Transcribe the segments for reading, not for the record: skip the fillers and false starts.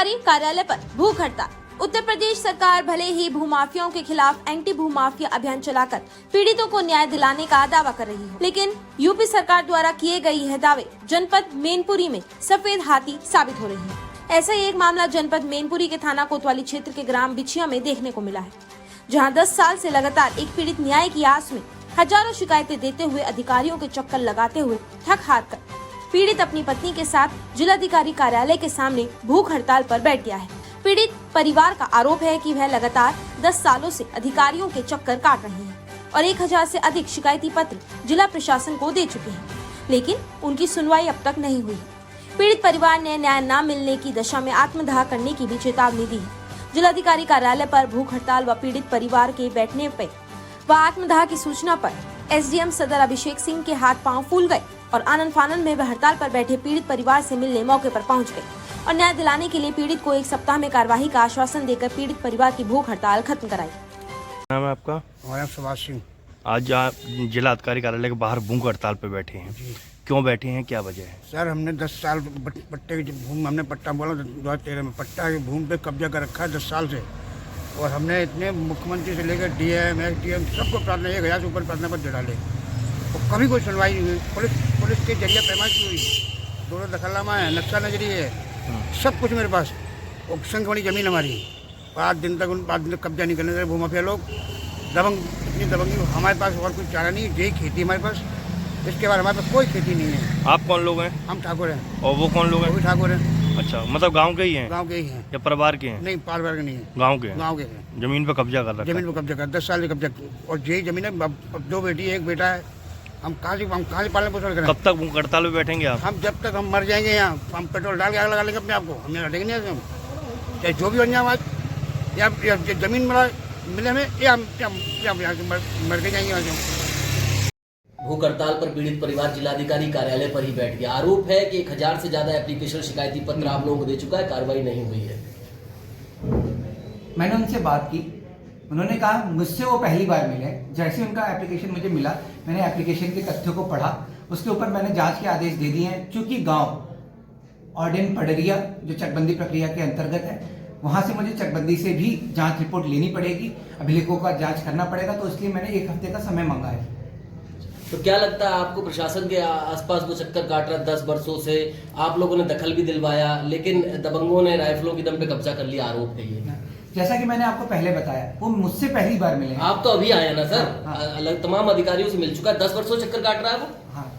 जिलाधिकारी कार्यालय पर भूख हड़ताल। उत्तर प्रदेश सरकार भले ही भूमाफियाओं के खिलाफ एंटी भूमाफिया अभियान चलाकर पीड़ितों को न्याय दिलाने का दावा कर रही हो, लेकिन यूपी सरकार द्वारा किए गए यह दावे जनपद मैनपुरी में सफेद हाथी साबित हो रहे हैं। ऐसा ही एक मामला जनपद मैनपुरी के थाना कोतवाली क्षेत्र के ग्राम बिछिया में देखने को मिला है, जहां 10 साल से लगातार एक पीड़ित न्याय की आस में हजारों शिकायतें देते हुए अधिकारियों के चक्कर लगाते हुए थक हार कर पीड़ित अपनी पत्नी के साथ जिलाधिकारी कार्यालय के सामने भूख हड़ताल पर बैठ गया है। पीड़ित परिवार का आरोप है कि वह लगातार 10 सालों से अधिकारियों के चक्कर काट रहे हैं और 1000 से अधिक शिकायती पत्र जिला प्रशासन को दे चुके हैं, लेकिन उनकी सुनवाई अब तक नहीं हुई। पीड़ित परिवार ने न्याय न मिलने की दशा में आत्मदाह करने की भी चेतावनी दी है। जिलाधिकारी कार्यालय पर भूख हड़ताल व पीड़ित परिवार के बैठने पर व आत्मदाह की सूचना पर एसडीएम सदर अभिषेक सिंह के हाथ पांव फूल गए और आनन फानन में वह हड़ताल पर बैठे पीड़ित परिवार से मिलने मौके पर पहुंच गए और न्याय दिलाने के लिए पीड़ित को 1 सप्ताह में कार्यवाही का आश्वासन देकर पीड़ित परिवार की भूख हड़ताल खत्म कराई। नाम है आपका? हमारा सुभाष सिंह। आज आप जिला अधिकारी कार्यालय के बाहर भूख हड़ताल पे बैठे हैं, क्यों बैठे हैं, क्या वजह है? सर, हमने 10 साल पट्टे की भूमि, हमने पट्टा बोला 2013 में पट्टा की भूमि पे कब्जा कर रखा है 10 साल से, और हमने इतने मुख्यमंत्री से लेकर डीएम एसडीएम सबको प्रार्थना 1000 से ऊपर प्रार्थना पत्र डाले और कभी कोई सुनवाई नहीं हुई। पुलिस के जरिए पैमाइश हुई, दोनों दखलनामा है, नक्शा नजरी है, सब कुछ मेरे पास, और संघ वाली जमीन हमारी 5 दिन तक कब्जा नहीं करने दे भू माफिया लोग। दबंग, इतनी दबंगी हमारे पास और कुछ चारा नहीं, यही खेती हमारे पास, इसके बाद हमारे पास कोई खेती नहीं है। आप कौन लोग हैं? हम ठाकुर हैं। और वो कौन लोग हैं? वो भी ठाकुर हैं। अच्छा, मतलब गांव के ही हैं? गांव के ही हैं। या परिवार के हैं? नहीं, परिवार के नहीं है, गांव के हैं। गांव के हैं। जमीन पे कब्जा कर रखा है? जमीन पे कब्जा कर 10 साल से कब्जा, और यही जमीन है। अब 2 बेटी है, 1 बेटा है, हम कहाँ से पालन पोषण करें? कब तक भूख हड़ताल पे बैठेंगे आप? हम जब तक हम मर जाएंगे यहाँ, हम पेट्रोल डाल के आग लगा लेंगे अपने आप को, हमें हटेंगे नहीं। हम चाहे जो भी बन जाए आज, या जमीन मिले हमें, या हम यहाँ से मर के जाएंगे वहाँ से। भूख हड़ताल पर पीड़ित परिवार जिलाधिकारी कार्यालय पर ही बैठ गया। आरोप है कि 1000 से ज्यादा एप्लीकेशन शिकायती पत्र आप लोगों को दे चुका है, कार्रवाई नहीं हुई है। मैंने उनसे बात की, उन्होंने कहा मुझसे वो पहली बार मिले। जैसे उनका एप्लीकेशन मुझे मिला, मैंने एप्लीकेशन के तथ्यों को पढ़ा, उसके ऊपर मैंने जांच के आदेश दे दिए हैं। क्योंकि गांव ऑर्डिन पडरिया जो चकबंदी प्रक्रिया के अंतर्गत है, वहां से मुझे चकबंदी से भी जांच रिपोर्ट लेनी पड़ेगी, अभिलेखों का जांच करना पड़ेगा, तो इसलिए मैंने 1 हफ्ते का समय मांगा है। तो क्या लगता है आपको, प्रशासन के आसपास वो चक्कर काट रहा 10 वर्षों से, आप लोगों ने दखल भी दिलवाया, लेकिन दबंगों ने राइफलों की दम पे कब्जा कर लिया, आरोप है ये। जैसा कि मैंने आपको पहले बताया, वो मुझसे पहली बार मिले। आप तो अभी आए ना सर? हाँ। अलग तमाम अधिकारियों से मिल चुका है, 10 वर्षों चक्कर काट रहा है वो। हाँ,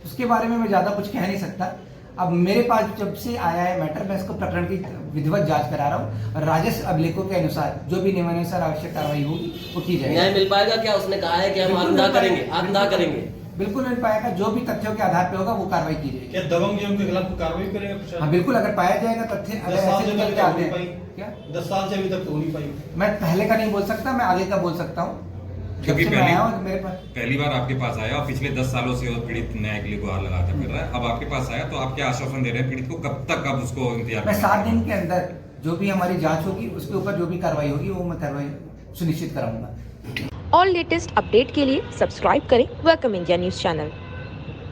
उसके बारे में मैं ज्यादा कुछ कह नहीं सकता। अब मेरे पास जब से आया है मैटर, मैं इसको प्रकरण की विधिवत जांच करा रहा हूँ और राजस्व अभिलेखों के अनुसार जो भी नियमानुसार आवश्यक कार्रवाई होगी वो की जाएगी। न्याय मिल पाएगा क्या? उसने कहा है कि हम आत्मदाह करेंगे, आत्मदाह करेंगे। बिल्कुल मिल पाएगा, जो भी तथ्यों के आधार पे होगा वो कार्रवाई की जाएगी। क्या दबंगियों के खिलाफ कार्रवाई करेंगे? हाँ बिल्कुल, अगर पाया जाएगा तथ्य, अगर ऐसे निकल के आते हैं। क्या 10 साल से अभी तक तो हो नहीं पाई? मैं पहले का नहीं बोल सकता, मैं आगे का बोल सकता हूँ। क्योंकि मेरे पास पहली बार आपके पास आया और पिछले 10 सालों से वो पीड़ित न्याय के लिए गुहार लगाता फिर रहा है, अब आपके पास आया तो आप क्या आश्वासन दे रहे हैं पीड़ित को? कब तक आप उसको इंतजार? मैं 7 दिन के अंदर जो भी हमारी जांच होगी उसके ऊपर जो भी कार्रवाई होगी वो मैं कार्रवाई सुनिश्चित कराऊंगा। और लेटेस्ट अपडेट के लिए सब्सक्राइब करें वेलकम इंडिया न्यूज चैनल।